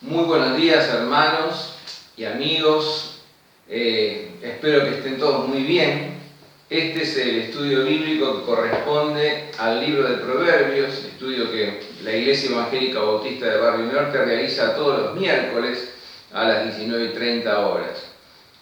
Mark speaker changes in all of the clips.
Speaker 1: Muy buenos días, hermanos y amigos. Espero que estén todos muy bien. Este es el estudio bíblico que corresponde al libro de Proverbios, estudio que la Iglesia Evangélica Bautista de Barrio Norte realiza todos los miércoles a las 19:30 horas.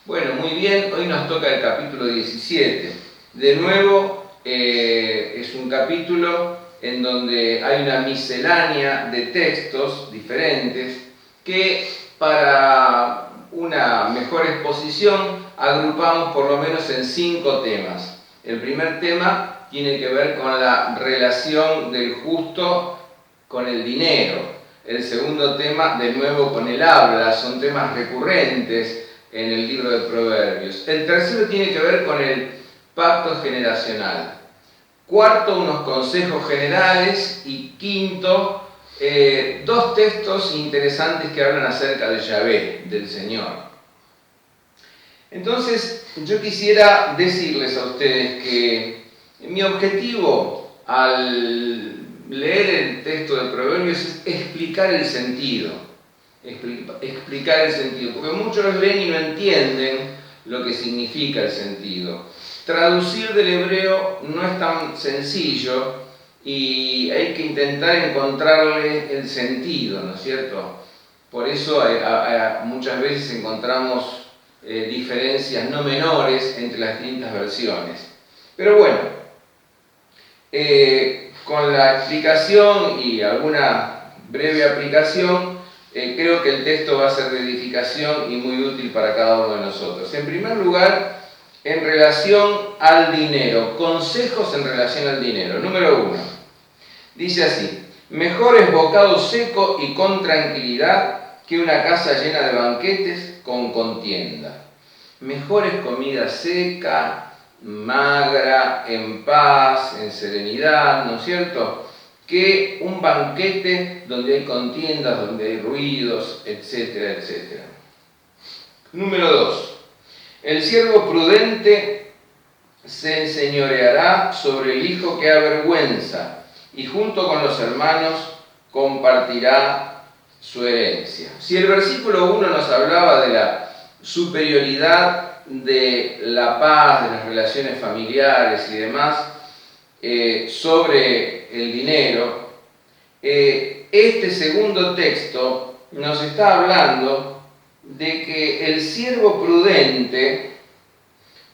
Speaker 1: Bueno, muy bien, hoy nos toca el capítulo 17. De nuevo, es un capítulo en donde hay una miscelánea de textos diferentes que para una mejor exposición agrupamos por lo menos en 5 temas. El primer tema tiene que ver con la relación del justo con el dinero. El segundo tema, de nuevo, con el habla, son temas recurrentes en el libro de Proverbios. El tercero tiene que ver con el pacto generacional. Cuarto, unos consejos generales. Y quinto, 2 textos interesantes que hablan acerca de Yahvé, del Señor. Entonces, yo quisiera decirles a ustedes que mi objetivo al leer el texto de Proverbios es explicar el sentido. Explicar el sentido, porque muchos leen y no entienden lo que significa el sentido. Traducir del hebreo no es tan sencillo y hay que intentar encontrarle el sentido, ¿no es cierto? Por eso muchas veces encontramos diferencias no menores entre las distintas versiones. Pero bueno, con la explicación y alguna breve aplicación, creo que el texto va a ser de edificación y muy útil para cada uno de nosotros. En primer lugar, en relación al dinero, consejos en relación al dinero. Número 1, dice así: mejor es bocado seco y con tranquilidad que una casa llena de banquetes con contienda. Mejor es comida seca, magra, en paz, en serenidad, ¿no es cierto?, que un banquete donde hay contiendas, donde hay ruidos, etcétera, etcétera. Número 2. El siervo prudente se enseñoreará sobre el hijo que avergüenza, y junto con los hermanos compartirá su herencia. Si el versículo 1 nos hablaba de la superioridad de la paz, de las relaciones familiares y demás, sobre el dinero, este segundo texto nos está hablando de que el siervo prudente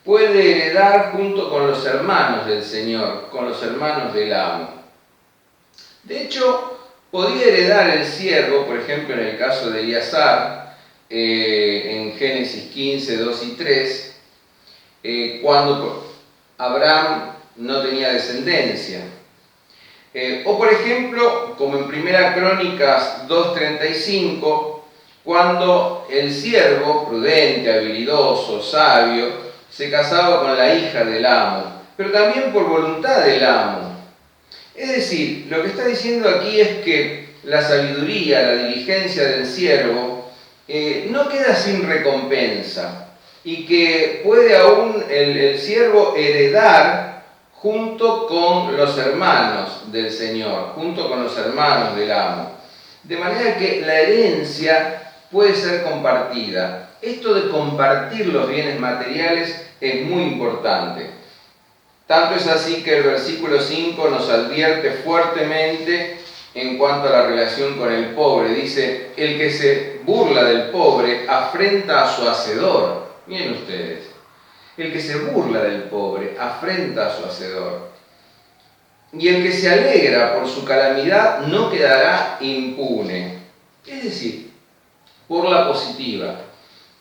Speaker 1: puede heredar junto con los hermanos del Señor, con los hermanos del amo. De hecho, podía heredar el siervo, por ejemplo, en el caso de Eleazar, en Génesis 15, 2 y 3, cuando Abraham no tenía descendencia. O por ejemplo, como en 1 Crónicas 2:35, cuando el siervo, prudente, habilidoso, sabio, se casaba con la hija del amo, pero también por voluntad del amo. Es decir, lo que está diciendo aquí es que la sabiduría, la diligencia del siervo no queda sin recompensa, y que puede aún el siervo heredar junto con los hermanos del Señor, junto con los hermanos del amo. De manera que la herencia puede ser compartida. Esto de compartir los bienes materiales es muy importante. Tanto es así que el versículo 5 nos advierte fuertemente en cuanto a la relación con el pobre. Dice: el que se burla del pobre afrenta a su hacedor. Miren ustedes, el que se burla del pobre afrenta a su hacedor. Y el que se alegra por su calamidad no quedará impune. Es decir, por la positiva,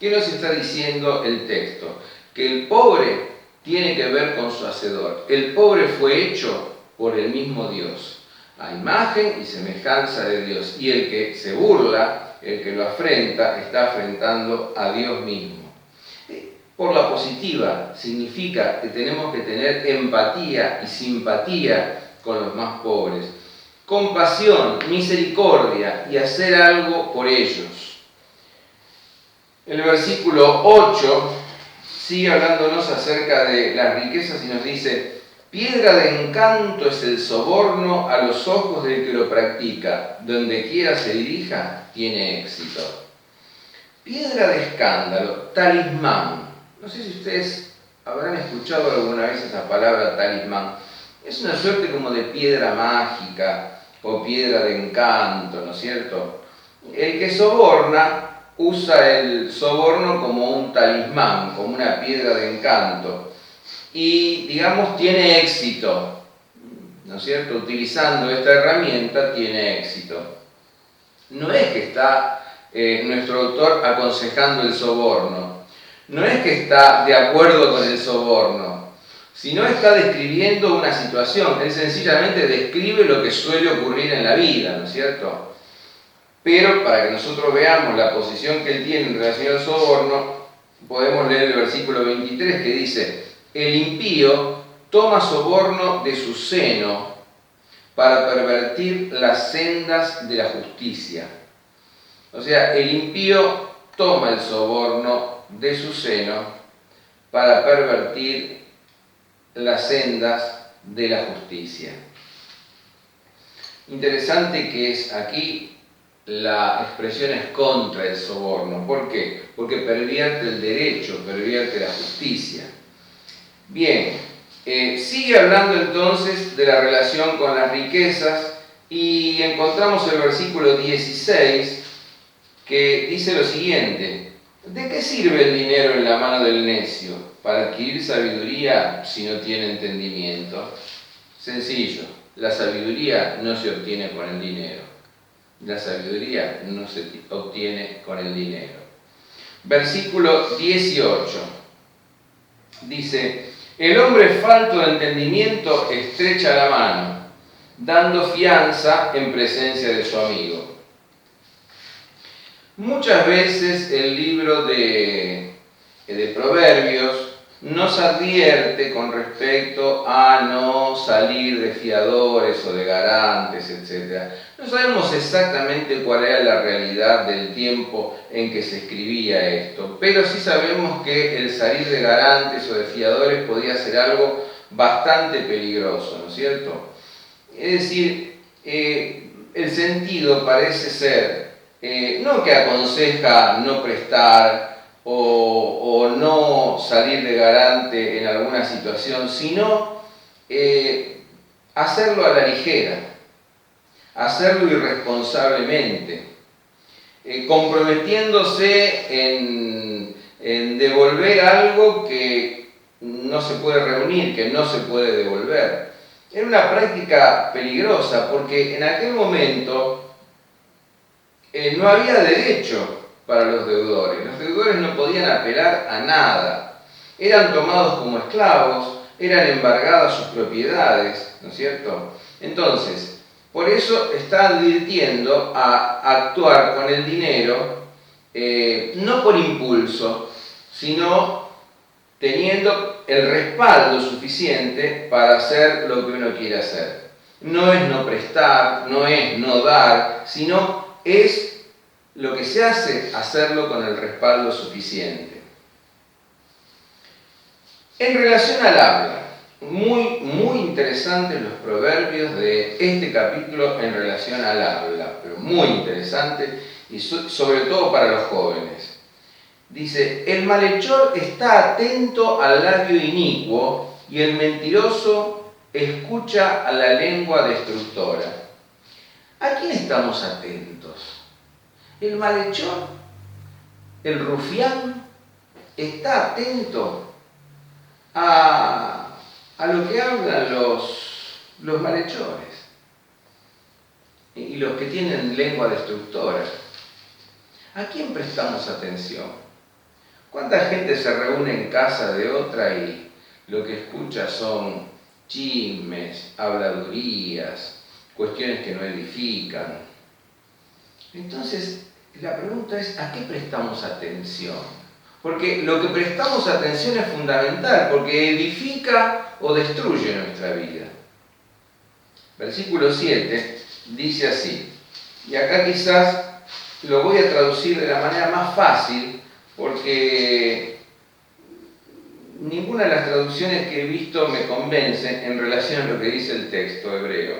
Speaker 1: ¿qué nos está diciendo el texto? Que el pobre tiene que ver con su hacedor. El pobre fue hecho por el mismo Dios, a imagen y semejanza de Dios. Y el que se burla, el que lo afrenta, está afrentando a Dios mismo. Por la positiva significa que tenemos que tener empatía y simpatía con los más pobres, compasión, misericordia y hacer algo por ellos. El versículo 8 sigue hablándonos acerca de las riquezas y nos dice: Piedra de encanto es el soborno a los ojos del que lo practica. Donde quiera se dirija, tiene éxito. Piedra de escándalo, talismán. No sé si ustedes habrán escuchado alguna vez esa palabra talismán. Es una suerte como de piedra mágica o piedra de encanto, ¿no es cierto? El que soborna usa el soborno como un talismán, como una piedra de encanto. Y, digamos, tiene éxito, ¿no es cierto? Utilizando esta herramienta tiene éxito. No es que está nuestro autor aconsejando el soborno, no es que está de acuerdo con el soborno, sino está describiendo una situación. Él sencillamente describe lo que suele ocurrir en la vida, ¿no es cierto? Pero para que nosotros veamos la posición que él tiene en relación al soborno, podemos leer el versículo 23 que dice: el impío toma soborno de su seno para pervertir las sendas de la justicia. O sea, el impío toma el soborno de su seno para pervertir las sendas de la justicia. Interesante que es aquí la expresión es contra el soborno. ¿Por qué? Porque pervierte el derecho, pervierte la justicia. Bien, sigue hablando entonces de la relación con las riquezas y encontramos el versículo 16 que dice lo siguiente: ¿de qué sirve el dinero en la mano del necio? Para adquirir sabiduría si no tiene entendimiento. Sencillo, la sabiduría no se obtiene con el dinero. La sabiduría no se obtiene con el dinero. Versículo 18 dice: el hombre falto de entendimiento estrecha la mano, dando fianza en presencia de su amigo. Muchas veces el libro de Proverbios nos advierte con respecto a no salir de fiadores o de garantes, etc. No sabemos exactamente cuál era la realidad del tiempo en que se escribía esto, pero sí sabemos que el salir de garantes o de fiadores podía ser algo bastante peligroso, ¿no es cierto? Es decir, el sentido parece ser no que aconseja no prestar o no salir de garante en alguna situación, sino hacerlo a la ligera, hacerlo irresponsablemente, comprometiéndose en devolver algo que no se puede reunir, que no se puede devolver. Era una práctica peligrosa porque en aquel momento no había derecho para los deudores. Los deudores no podían apelar a nada. Eran tomados como esclavos, eran embargadas sus propiedades, ¿no es cierto? Entonces, por eso está advirtiendo a actuar con el dinero, no por impulso, sino teniendo el respaldo suficiente para hacer lo que uno quiere hacer. No es no prestar, no es no dar, sino es lo que se hace, hacerlo con el respaldo suficiente. En relación al habla, muy interesantes los proverbios de este capítulo en relación al habla, pero muy interesante y sobre todo para los jóvenes. Dice: el malhechor está atento al labio inicuo y el mentiroso escucha a la lengua destructora. ¿A quién estamos atentos? El malhechor, el rufián, está atento a lo que hablan los malhechores y los que tienen lengua destructora. ¿A quién prestamos atención? ¿Cuánta gente se reúne en casa de otra y lo que escucha son chismes, habladurías, cuestiones que no edifican? Entonces, la pregunta es: ¿a qué prestamos atención? Porque lo que prestamos atención es fundamental, porque edifica o destruye nuestra vida. Versículo 7 dice así, y acá quizás lo voy a traducir de la manera más fácil, porque ninguna de las traducciones que he visto me convence en relación a lo que dice el texto hebreo.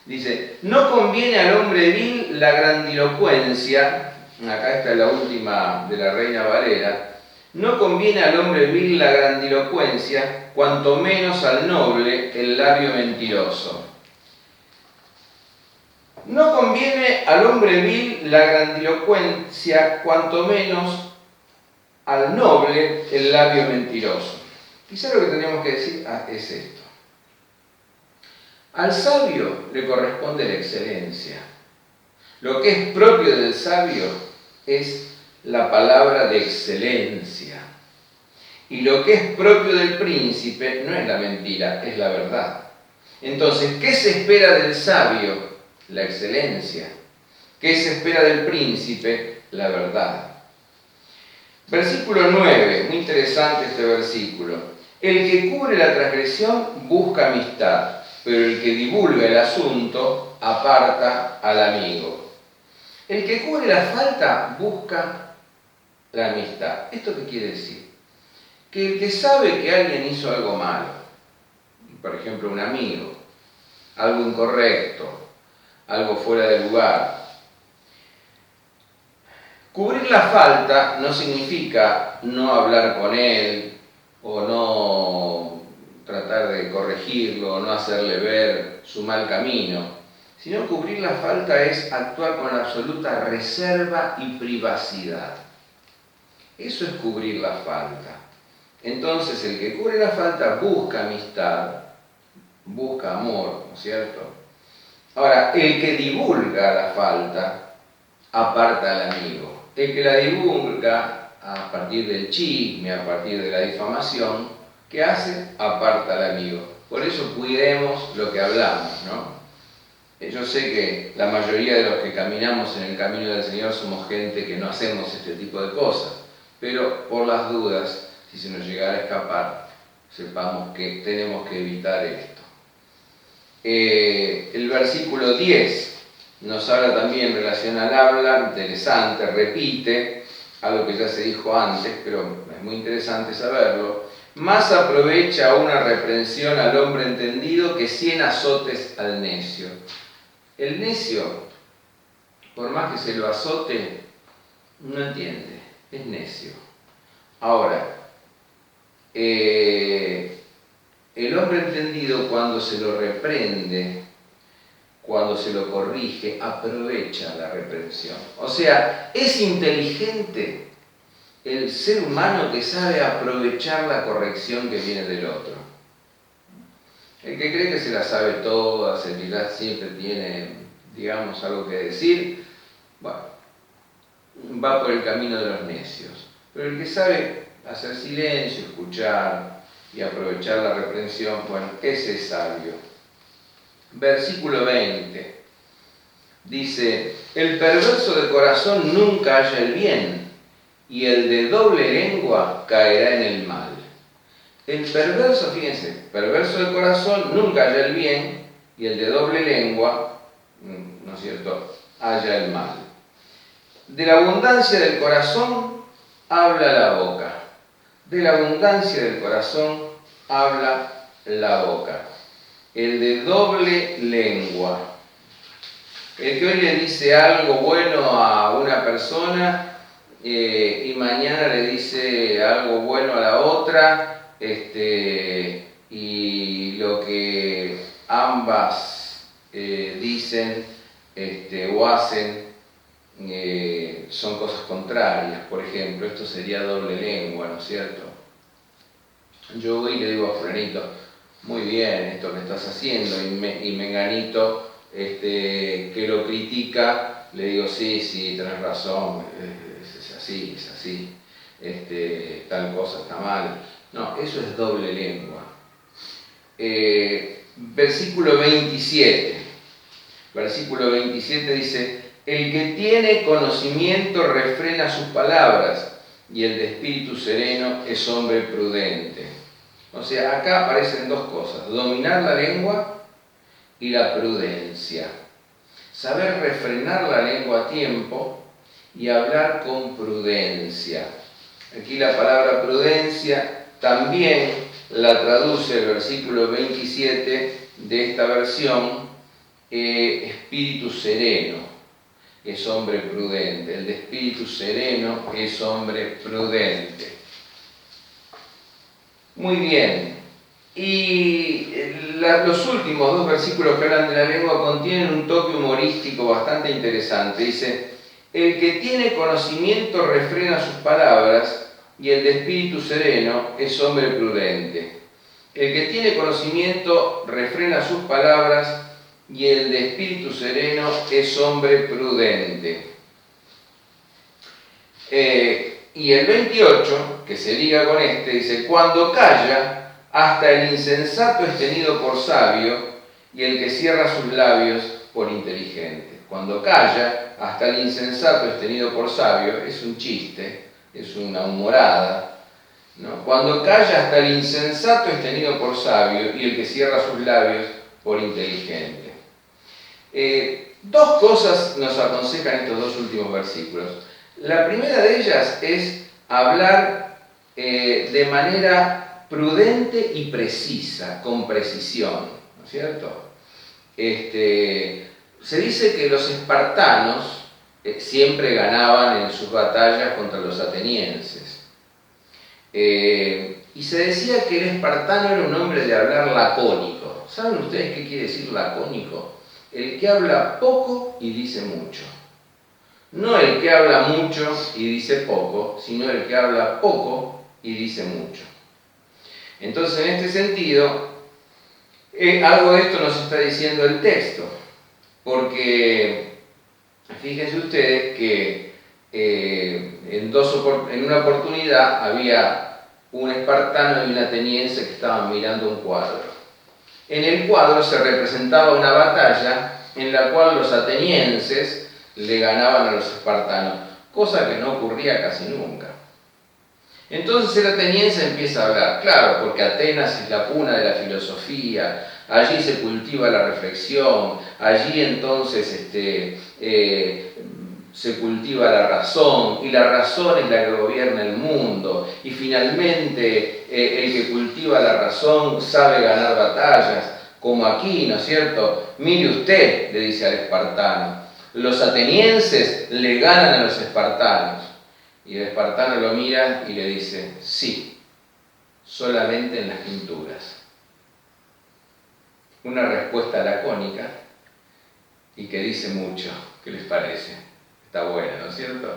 Speaker 1: Dice, no conviene al hombre vil la grandilocuencia, acá está la última de la Reina Valera, no conviene al hombre vil la grandilocuencia, cuanto menos al noble el labio mentiroso. No conviene al hombre vil la grandilocuencia, cuanto menos al noble el labio mentiroso. Quizá lo que tendríamos que decir es esto. Al sabio le corresponde la excelencia. Lo que es propio del sabio es la palabra de excelencia. Y lo que es propio del príncipe no es la mentira, es la verdad. Entonces, ¿qué se espera del sabio? La excelencia. ¿Qué se espera del príncipe? La verdad. Versículo 9, muy interesante este versículo. El que cubre la transgresión busca amistad, pero el que divulga el asunto aparta al amigo. El que cubre la falta busca la amistad. ¿Esto qué quiere decir? Que el que sabe que alguien hizo algo malo, por ejemplo un amigo, algo incorrecto, algo fuera de lugar, cubrir la falta no significa no hablar con él o no tratar de corregirlo o no hacerle ver su mal camino, sino cubrir la falta es actuar con absoluta reserva y privacidad. Eso es cubrir la falta. Entonces el que cubre la falta busca amistad, busca amor, ¿no es cierto? Ahora, el que divulga la falta aparta al amigo. El que la divulga a partir del chisme, a partir de la difamación, ¿qué hace? Aparta al amigo. Por eso cuidemos lo que hablamos, ¿no? Yo sé que la mayoría de los que caminamos en el camino del Señor somos gente que no hacemos este tipo de cosas, pero por las dudas, si se nos llegara a escapar, sepamos que tenemos que evitar esto. El versículo 10 nos habla también en relación al habla, interesante, repite algo que ya se dijo antes, pero es muy interesante saberlo. Más aprovecha una reprensión al hombre entendido que 100 azotes al necio. El necio, por más que se lo azote, no entiende, es necio. Ahora, el hombre entendido, cuando se lo reprende, cuando se lo corrige, aprovecha la reprensión. O sea, es inteligente el ser humano que sabe aprovechar la corrección que viene del otro. El que cree que se la sabe toda, el que ya siempre tiene, digamos, algo que decir, bueno, va por el camino de los necios. Pero el que sabe hacer silencio, escuchar y aprovechar la reprensión, bueno, ese es sabio. Versículo 20 dice: el perverso de corazón nunca halla el bien, y el de doble lengua caerá en el mal. El perverso, fíjense, perverso de corazón nunca halla el bien, y el de doble lengua, ¿no es cierto?, halla el mal. De la abundancia del corazón habla la boca. De la abundancia del corazón habla la boca. El de doble lengua. El que hoy le dice algo bueno a una persona y mañana le dice algo bueno a la otra, y lo que ambas dicen o hacen son cosas contrarias. Por ejemplo, esto sería doble lengua, ¿no es cierto? Yo voy y le digo a fulanito: muy bien esto que estás haciendo, y menganito que lo critica, le digo: sí, tenés razón, es así, tal cosa está mal. No, eso es doble lengua. Versículo 27 dice: el que tiene conocimiento refrena sus palabras, y el de espíritu sereno es hombre prudente. O sea, acá aparecen dos cosas: dominar la lengua y la prudencia. Saber refrenar la lengua a tiempo y hablar con prudencia. Aquí la palabra prudencia también la traduce el versículo 27 de esta versión, espíritu sereno es hombre prudente. El de espíritu sereno es hombre prudente. Muy bien. Y los últimos dos versículos que hablan de la lengua contienen un toque humorístico bastante interesante. Dice: el que tiene conocimiento refrena sus palabras, y el de espíritu sereno es hombre prudente. El que tiene conocimiento refrena sus palabras, y el de espíritu sereno es hombre prudente. Y el 28, que se liga con este, dice: cuando calla, hasta el insensato es tenido por sabio, y el que cierra sus labios por inteligente. Cuando calla, hasta el insensato es tenido por sabio, es un chiste, es una humorada, ¿no? Cuando calla, hasta el insensato es tenido por sabio, y el que cierra sus labios por inteligente. Dos cosas nos aconsejan estos dos últimos versículos. La primera de ellas es hablar de manera prudente y precisa, con precisión, ¿no es cierto? Se dice que los espartanos siempre ganaban en sus batallas contra los atenienses. Y se decía que el espartano era un hombre de hablar lacónico. ¿Saben ustedes qué quiere decir lacónico? El que habla poco y dice mucho. No el que habla mucho y dice poco, sino el que habla poco y dice mucho. Entonces, en este sentido, algo de esto nos está diciendo el texto, porque fíjense ustedes que en una oportunidad había un espartano y un ateniense que estaban mirando un cuadro. En el cuadro se representaba una batalla en la cual los atenienses le ganaban a los espartanos, cosa que no ocurría casi nunca. Entonces el ateniense empieza a hablar, claro, porque Atenas es la cuna de la filosofía, allí se cultiva la reflexión, allí entonces se cultiva la razón, y la razón es la que gobierna el mundo, y finalmente el que cultiva la razón sabe ganar batallas, como aquí, ¿no es cierto? Mire usted, le dice al espartano, los atenienses le ganan a los espartanos. Y el espartano lo mira y le dice: sí, solamente en las pinturas. Una respuesta lacónica y que dice mucho. ¿Qué les parece? Está buena, ¿no es cierto?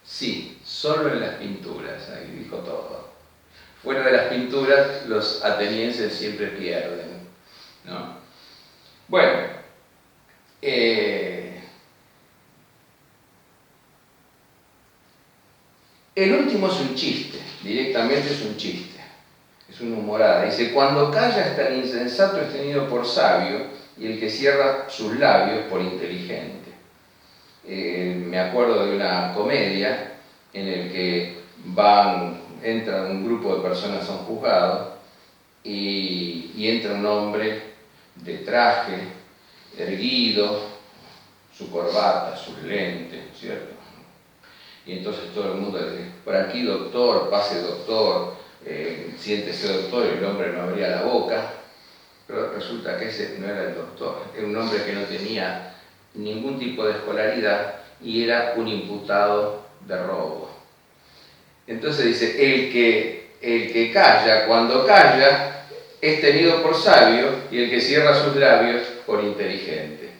Speaker 1: Sí, solo en las pinturas. Ahí dijo todo. Fuera de las pinturas, los atenienses siempre pierden, ¿no? Bueno, el último es un chiste, directamente es un chiste, es una humorada. Dice: cuando calla hasta el insensato es tenido por sabio, y el que cierra sus labios por inteligente. Me acuerdo de una comedia en el que entra un grupo de personas a un juzgado y entra un hombre de traje, erguido, su corbata, sus lentes, ¿cierto? Y entonces todo el mundo dice: por aquí doctor, pase doctor, siéntese doctor, y el hombre no abría la boca, pero resulta que ese no era el doctor, era un hombre que no tenía ningún tipo de escolaridad y era un imputado de robo. Entonces dice: el que calla, cuando calla, es tenido por sabio, y el que cierra sus labios por inteligente.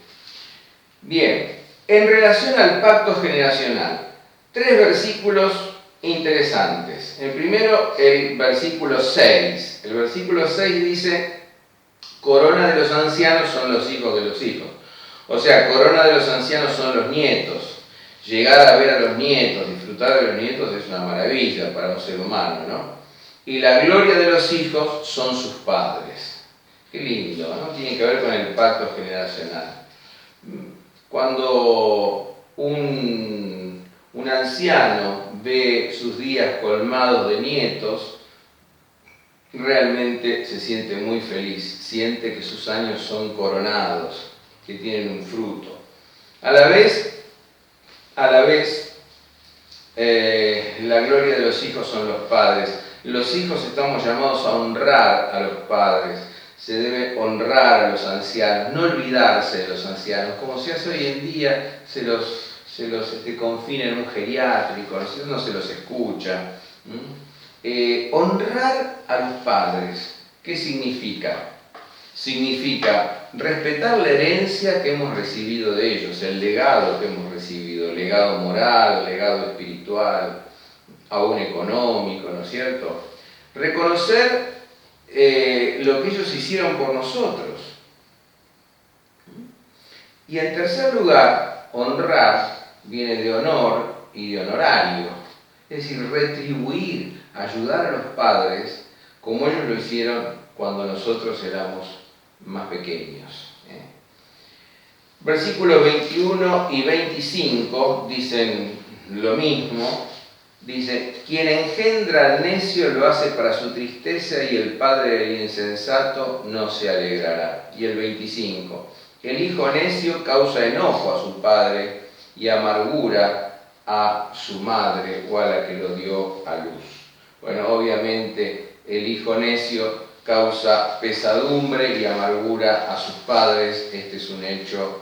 Speaker 1: Bien, en relación al pacto generacional, tres versículos interesantes. El primero, el versículo 6. El versículo 6 dice: corona de los ancianos son los hijos de los hijos. O sea, corona de los ancianos son los nietos. Llegar a ver a los nietos, disfrutar de los nietos es una maravilla para un ser humano, ¿no? Y la gloria de los hijos son sus padres. Qué lindo, ¿no? Tiene que ver con el pacto generacional. Cuando un anciano ve sus días colmados de nietos, realmente se siente muy feliz, siente que sus años son coronados, que tienen un fruto. A la vez, la gloria de los hijos son los padres. Los hijos estamos llamados a honrar a los padres, se debe honrar a los ancianos, no olvidarse de los ancianos, como se hace hoy en día, se los confina en un geriátrico, no se los escucha. Honrar a los padres, ¿qué significa? Significa respetar la herencia que hemos recibido de ellos, el legado que hemos recibido, legado moral, legado espiritual, aún económico, ¿no es cierto? Reconocer lo que ellos hicieron por nosotros. Y en tercer lugar, honrar viene de honor y de honorario, es decir, retribuir, ayudar a los padres como ellos lo hicieron cuando nosotros éramos más pequeños. Versículos 21 y 25 dicen lo mismo. Dice, quien engendra al necio lo hace para su tristeza y el padre del insensato no se alegrará. Y el 25, el hijo necio causa enojo a su padre y amargura a su madre o a la que lo dio a luz. Bueno, obviamente el hijo necio causa pesadumbre y amargura a sus padres. Este es un hecho,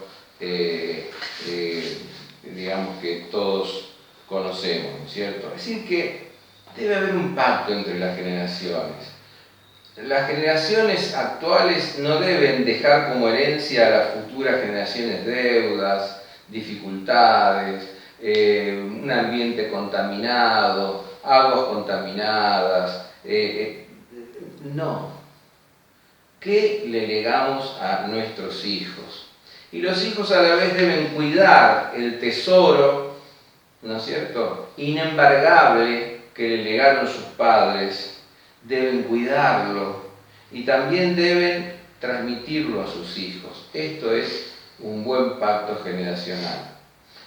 Speaker 1: digamos que todos conocemos, ¿no es cierto? Es decir, que debe haber un pacto entre las generaciones. Las generaciones actuales no deben dejar como herencia a las futuras generaciones deudas, dificultades, un ambiente contaminado, aguas contaminadas. No. ¿Qué le legamos a nuestros hijos? Y los hijos a la vez deben cuidar el tesoro, ¿no es cierto?, inembargable que le legaron sus padres, deben cuidarlo y también deben transmitirlo a sus hijos. Esto es un buen pacto generacional.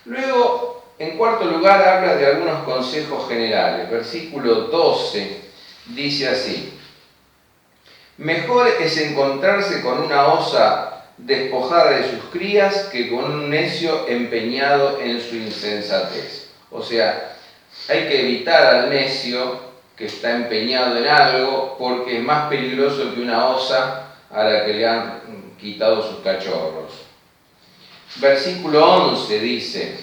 Speaker 1: Luego, en cuarto lugar, habla de algunos consejos generales. Versículo 12 dice así: mejor es encontrarse con una osa despojada de sus crías que con un necio empeñado en su insensatez. O sea, hay que evitar al necio que está empeñado en algo, porque es más peligroso que una osa a la que le han quitado sus cachorros. Versículo 11 dice: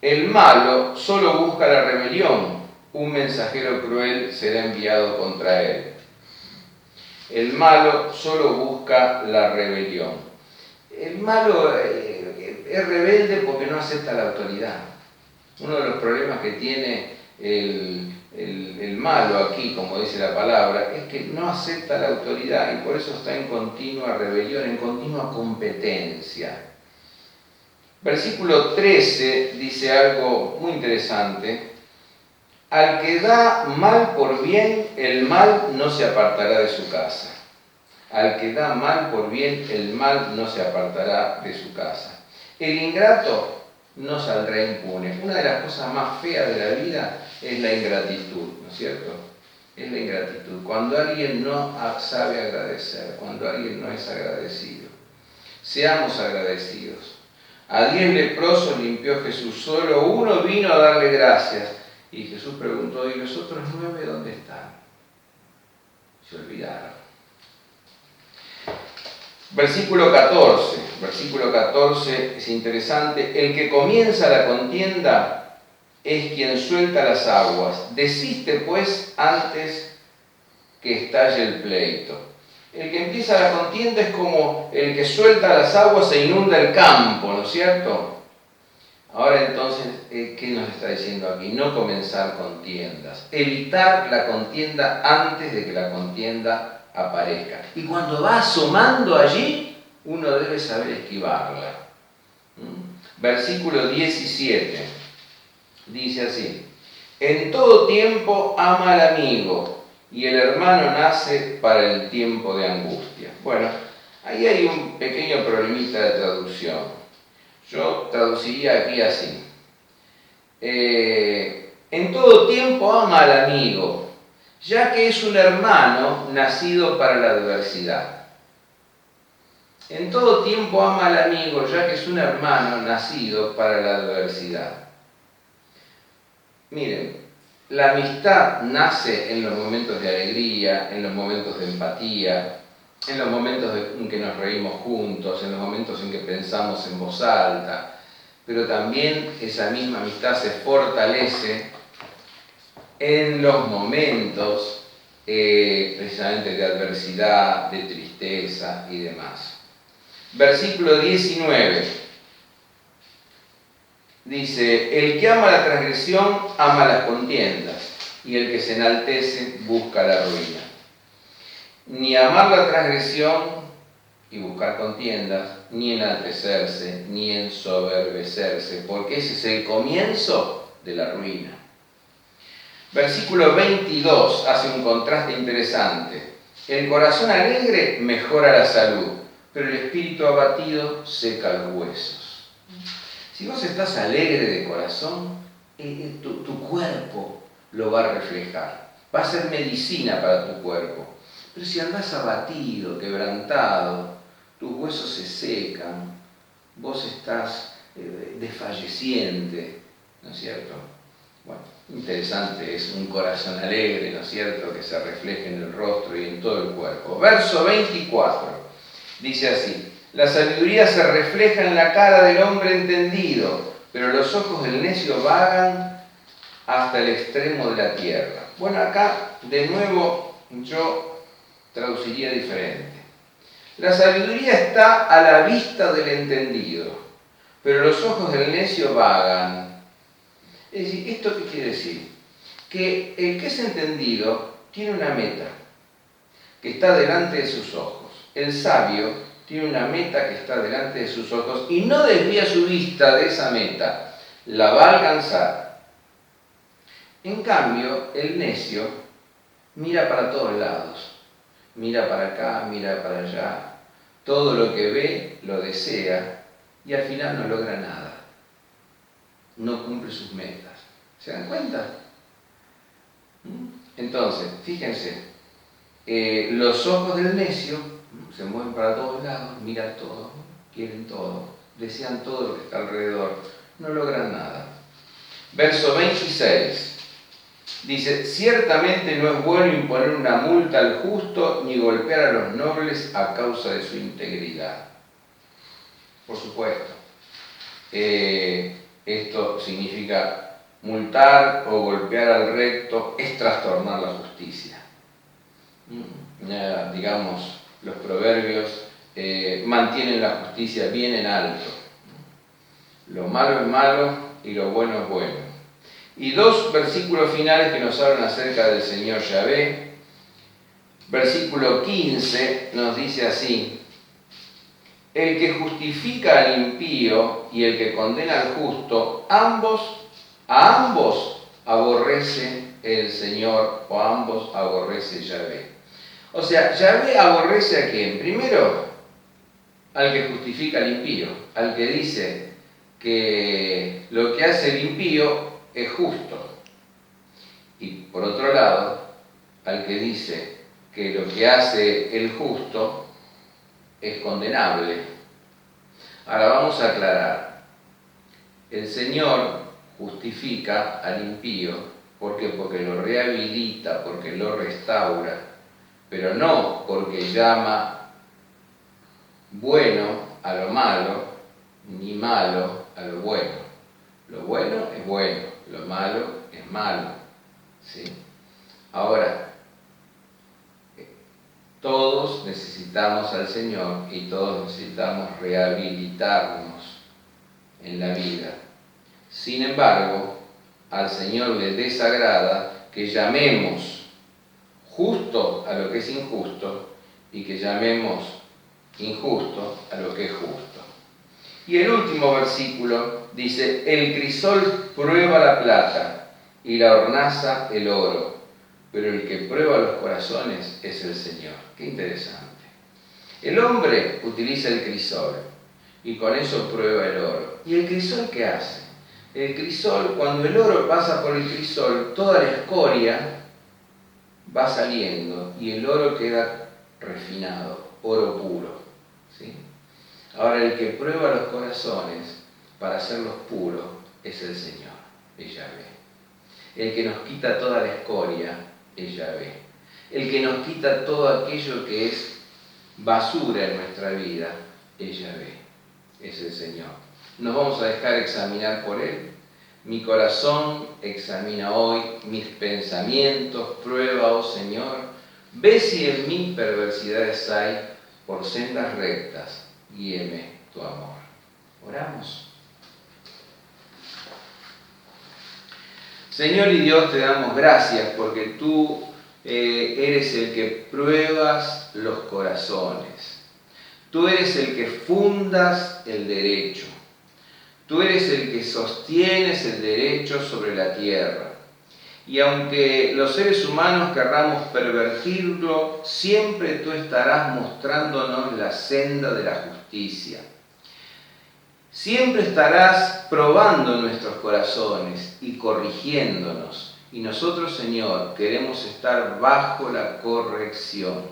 Speaker 1: el malo solo busca la rebelión, un mensajero cruel será enviado contra él. El malo solo busca la rebelión. El malo es rebelde porque no acepta la autoridad. Uno de los problemas que tiene el malo aquí, como dice la palabra, es que no acepta la autoridad y por eso está en continua rebelión, en continua competencia. Versículo 13 dice algo muy interesante: al que da mal por bien, el mal no se apartará de su casa. Al que da mal por bien, el mal no se apartará de su casa. El ingrato no saldrá impune. Una de las cosas más feas de la vida es la ingratitud, ¿no es cierto? Es la ingratitud. Cuando alguien no sabe agradecer, cuando alguien no es agradecido. Seamos agradecidos. A 10 leprosos limpió Jesús, solo uno vino a darle gracias. Y Jesús preguntó: ¿y los otros 9 dónde están? Se olvidaron. Versículo 14 es interesante. El que comienza la contienda es quien suelta las aguas. Desiste pues antes que estalle el pleito. El que empieza la contienda es como el que suelta las aguas e inunda el campo, ¿no es cierto? Ahora entonces, ¿qué nos está diciendo aquí? No comenzar contiendas. Evitar la contienda antes de que la contienda aparezca. Y cuando va asomando allí, uno debe saber esquivarla. Versículo 17 dice así: en todo tiempo ama al amigo, y el hermano nace para el tiempo de angustia. Bueno, ahí hay un pequeño problemita de traducción. Yo traduciría aquí así: en todo tiempo ama al amigo, ya que es un hermano nacido para la adversidad. En todo tiempo ama al amigo, ya que es un hermano nacido para la adversidad. Miren, La amistad nace en los momentos de alegría, en los momentos de empatía, en los momentos en que nos reímos juntos, en los momentos en que pensamos en voz alta, pero también esa misma amistad se fortalece en los momentos precisamente de adversidad, de tristeza y demás. Versículo 19 dice: el que ama la transgresión ama las contiendas, y el que se enaltece busca la ruina. Ni amar la transgresión y buscar contiendas, ni enaltecerse, ni ensoberbecerse, porque ese es el comienzo de la ruina. Versículo 22 hace un contraste interesante. El corazón alegre mejora la salud, pero el espíritu abatido seca los huesos. Si vos estás alegre de corazón, tu cuerpo lo va a reflejar. Va a ser medicina para tu cuerpo. Pero si andás abatido, quebrantado, tus huesos se secan, vos estás desfalleciente, ¿no es cierto? Bueno, interesante es un corazón alegre, ¿no es cierto?, que se refleje en el rostro y en todo el cuerpo. Verso 24, dice así: la sabiduría se refleja en la cara del hombre entendido, pero los ojos del necio vagan hasta el extremo de la tierra. Bueno, acá de nuevo yo traduciría diferente. La sabiduría está a la vista del entendido, pero los ojos del necio vagan. Es decir, ¿esto qué quiere decir? Que el que es entendido tiene una meta que está delante de sus ojos. El sabio tiene una meta que está delante de sus ojos y no desvía su vista de esa meta, la va a alcanzar. En cambio, el necio mira para todos lados, mira para acá, mira para allá, todo lo que ve lo desea y al final no logra nada, no cumple sus metas. ¿Se dan cuenta? Entonces, fíjense, los ojos del necio se mueven para todos lados, miran todo, quieren todo, desean todo lo que está alrededor, no logran nada. Verso 26 dice: ciertamente no es bueno imponer una multa al justo ni golpear a los nobles a causa de su integridad. Por supuesto, esto significa multar o golpear al recto es trastornar la justicia. Digamos, los proverbios mantienen la justicia bien en alto. Lo malo es malo y lo bueno es bueno. Y dos versículos finales que nos hablan acerca del Señor Yahvé. Versículo 15 nos dice así: el que justifica al impío y el que condena al justo, a ambos aborrece el Señor, o a ambos aborrece Yahvé. O sea, Yahvé aborrece ¿a quién? Primero, al que justifica al impío, al que dice que lo que hace el impío es justo. Y por otro lado, al que dice que lo que hace el justo es condenable. Ahora vamos a aclarar. El Señor justifica al impío. ¿Por qué? Porque lo rehabilita, porque lo restaura, pero no porque llama bueno a lo malo, ni malo a lo bueno. Lo bueno es bueno, lo malo es malo. ¿Sí? Ahora, todos necesitamos al Señor y todos necesitamos rehabilitarnos en la vida. Sin embargo, al Señor le desagrada que llamemos justo a lo que es injusto y que llamemos injusto a lo que es justo. Y el último versículo dice: el crisol prueba la plata y la hornaza el oro, pero el que prueba los corazones es el Señor. Qué interesante. El hombre utiliza el crisol y con eso prueba el oro. ¿Y el crisol qué hace? El crisol, cuando el oro pasa por el crisol, toda la escoria va saliendo y el oro queda refinado, oro puro. ¿Sí? Ahora, el que prueba los corazones para hacerlos puros es el Señor, es Yahvé. El que nos quita toda la escoria es Yahvé. El que nos quita todo aquello que es basura en nuestra vida es Yahvé, es el Señor. Nos vamos a dejar examinar por Él. Mi corazón examina hoy mis pensamientos, prueba, oh Señor, ve si en mí perversidades hay, por sendas rectas, guíeme tu amor. Oramos. Señor y Dios, te damos gracias porque tú eres el que pruebas los corazones. Tú eres el que fundas el derecho. Tú eres el que sostienes el derecho sobre la tierra. Y aunque los seres humanos querramos pervertirlo, siempre tú estarás mostrándonos la senda de la justicia. Siempre estarás probando nuestros corazones y corrigiéndonos. Y nosotros, Señor, queremos estar bajo la corrección.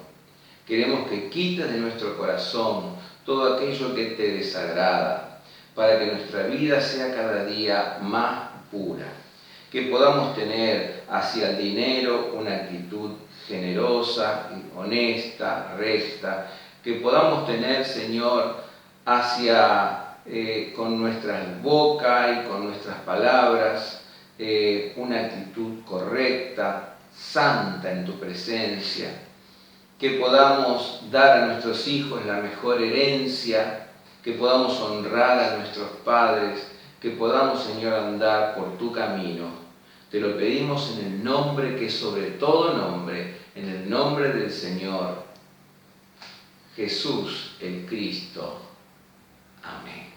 Speaker 1: Queremos que quites de nuestro corazón todo aquello que te desagrada, para que nuestra vida sea cada día más pura. Que podamos tener hacia el dinero una actitud generosa, honesta, recta. Que podamos tener, Señor, con nuestra boca y con nuestras palabras, una actitud correcta, santa en tu presencia. Que podamos dar a nuestros hijos la mejor herencia, que podamos honrar a nuestros padres, que podamos, Señor, andar por tu camino. Te lo pedimos en el nombre que es sobre todo nombre, en el nombre del Señor Jesús el Cristo. Amén.